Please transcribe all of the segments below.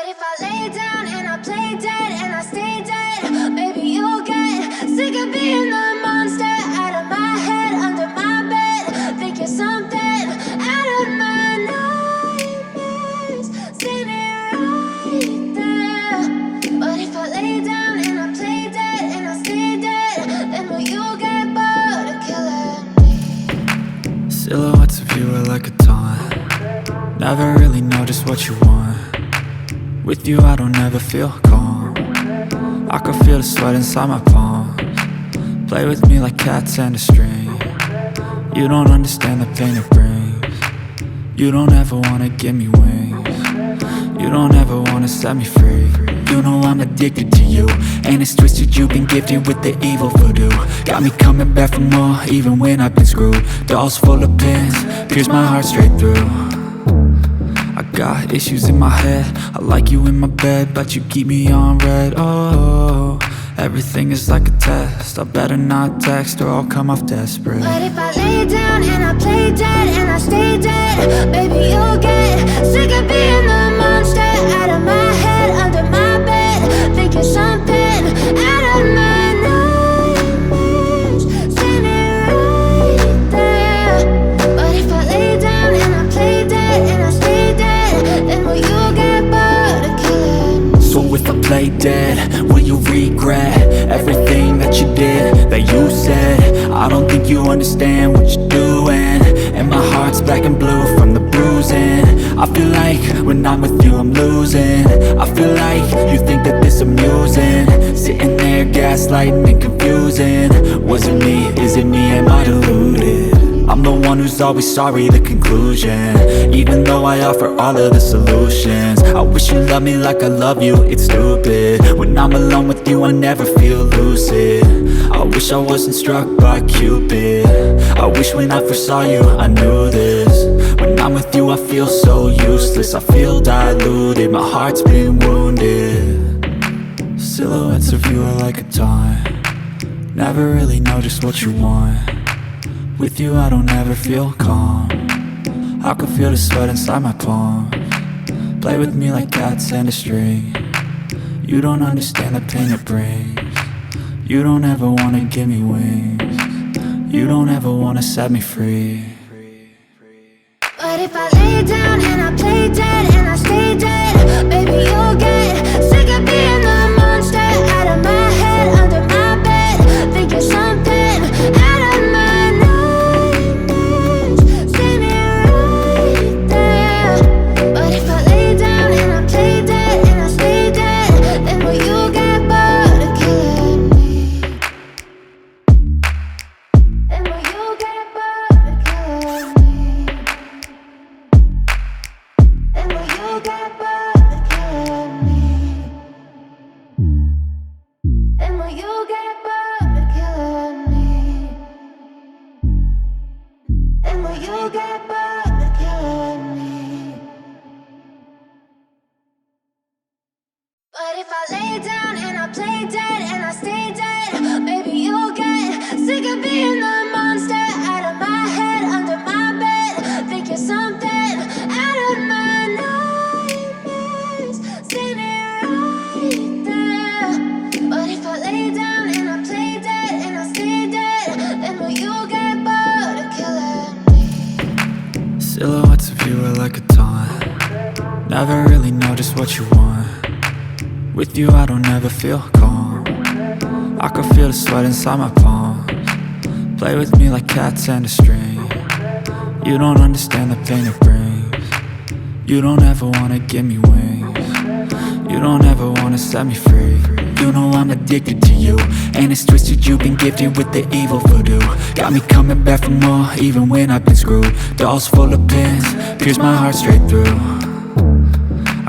if I lay down and I play dead and I stay dead, maybe you'll get sick of being the monster out of my head, under my bed. Think you're something out of my nightmares, standing right there. But if I lay down and I play dead and I stay dead, then will you get bored of killing me? Silhouettes of you are like a taunt. Never really know just what you want. With you I don't ever feel calm. I can feel the sweat inside my palms. Play with me like cats and a string. You don't understand the pain it brings. You don't ever wanna give me wings. You don't ever wanna set me free. You know I'm addicted to you, and it's twisted, you've been gifted with the evil voodoo. Got me coming back for more, even when I've been screwed. Dolls full of pins, pierce my heart straight through. I got issues in my head, I like you in my bed, but you keep me on red. Oh, everything is like a test, I better not text or I'll come off desperate. But if I lay down and I play dead and I stay dead, baby you'll get sick of being the monster out of my head, under my bed. Think you're something out of my nightmares, standing right there. But if I lay down and I play dead and I stay dead, then will you get bored of killing me? So if I play dead, will you regret everything that you did, that you said? I don't think you understand what you're doing, and my heart's black and blue from the bruising. I feel like when I'm with you I'm losing. I feel like you think that this amusing, sitting there gaslighting and confusing. Was it me? Is it me? Am I deluded? I'm the one who's always sorry, the conclusion, even though I offer all of the solutions. I wish you loved me like I love you, it's stupid. When I'm alone with you I never feel lucid. I wish I wasn't struck by Cupid. I wish when I first saw you I knew this. When I'm with you I feel so useless, I feel diluted, my heart's been wounded. Silhouettes of you are like a taunt. Never really know just what you want. With you I don't ever feel calm. I can feel the sweat inside my palms. Play with me like cats and a string. You don't understand the pain it brings. You don't ever wanna give me wings. You don't ever wanna set me free. But if I lay down and I play dead and I stay dead, baby you'll get sick of being the monster out of my head, under my bed. Think you're something out of my nightmares, standing right there. But if I lay down and I play dead and I stay dead, then will you get bored of killing me? Then will you get bored of killing me? Then will you get bored of killing me? Then will you get bored of killing me? Then will you get bored of killing me? But if I lay down and I play dead and I stay dead, maybe you'll get sick of being the monster out of my head, under my bed. Think you're something out of my nightmares, standing right there. But if I lay down and I play dead and I stay dead, then will you get bored of killing me? Silhouettes of you are like a taunt. Never really know just what you want. With you I don't ever feel calm. I can feel the sweat inside my palms. Play with me like cats and a string. You don't understand the pain it brings. You don't ever wanna give me wings. You don't ever wanna set me free. You know I'm addicted to you, and it's twisted, you've been gifted with the evil voodoo. Got me coming back for more, even when I've been screwed. Dolls full of pins, pierce my heart straight through.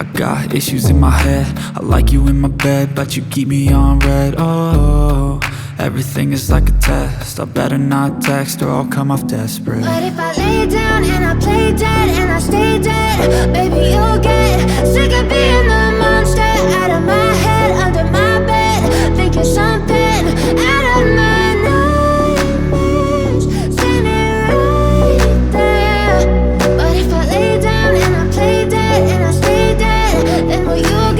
I got issues in my head, I like you in my bed, but you keep me on red. Oh, everything is like a test, I better not text or I'll come off desperate. But if I lay down and I play dead and I stay dead, baby you'll get sick of being the monster out of my head, under my bed. Think you're something out of my nightmares, standing right there. But if I lay down and I play dead and I stay dead, then will you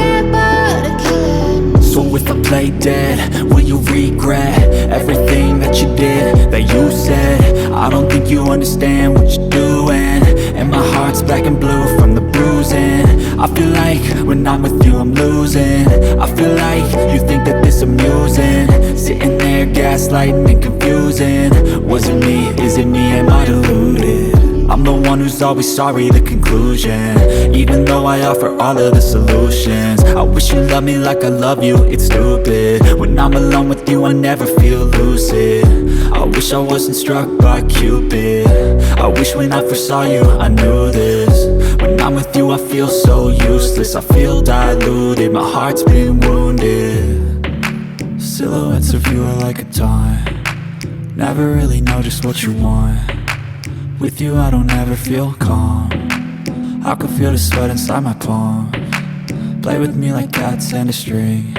play dead? Will you regret everything that you did, that you said? I don't think you understand what you're doing, and my heart's black and blue from the bruising. I feel like when I'm with you I'm losing. I feel like you think that this amusing, sitting there gaslighting and confusing. Was it me? Is it me? Am I deluded? I'm the one who's always sorry, the conclusion, even though I offer all of the solutions. I wish you loved me like I love you, it's stupid. When I'm alone with you I never feel lucid. I wish I wasn't struck by Cupid. I wish when I first saw you I knew this. When I'm with you I feel so useless, I feel diluted, my heart's been wounded. Silhouettes of you are like a taunt, never really know just what you want. With you I don't ever feel calm, I can feel the sweat inside my palms. Play with me like cats and a string.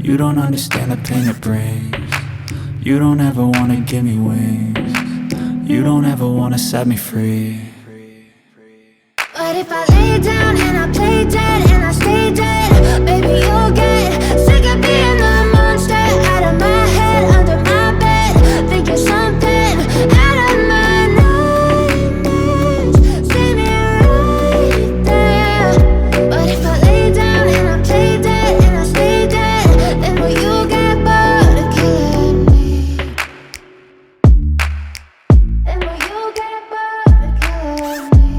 You don't understand the pain it brings. You don't ever wanna give me wings. You don't ever wanna set me free. But if I lay down and I play dead and I stay dead, baby you'll get sick of being the monster out of my head, under my bed, thinking something out of my nightmares. See me right there. But if I lay down and I play dead and I stay dead, then will you get bored of killing me? Then will you get bored of killing me?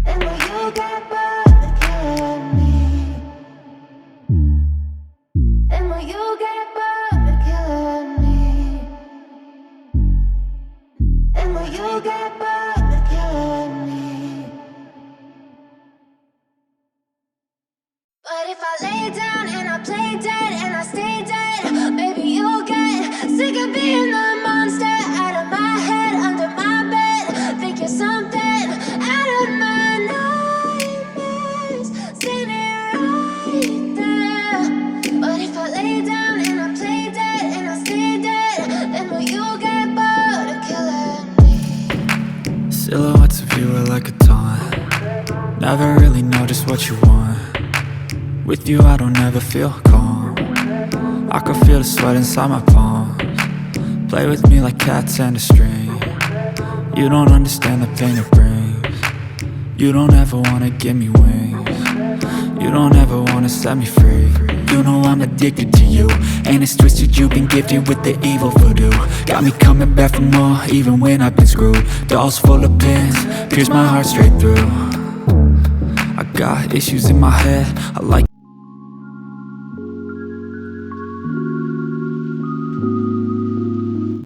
Then will you get bored of killing me? Then will you get bored of killing me? Then will you get bored of killing me? But if I lay down and I play dead and I stay dead, baby you'll get sick of being the monster out of my head, under my bed, thinking something out of my nightmares. See me right there. But if I lay down and I play dead and I stay dead, then will you get bored of killing me? Silhouettes of you are like a taunt, never really know just what you want. With you I don't ever feel calm, I can feel the sweat inside my palms. Play with me like cats and a string. You don't understand the pain it brings. You don't ever wanna give me wings. You don't ever wanna set me free. You know I'm addicted to you, and it's twisted, you've been gifted with the evil voodoo. Got me coming back for more, even when I've been screwed. Dolls full of pins, pierce my heart straight through. I got issues in my head, I like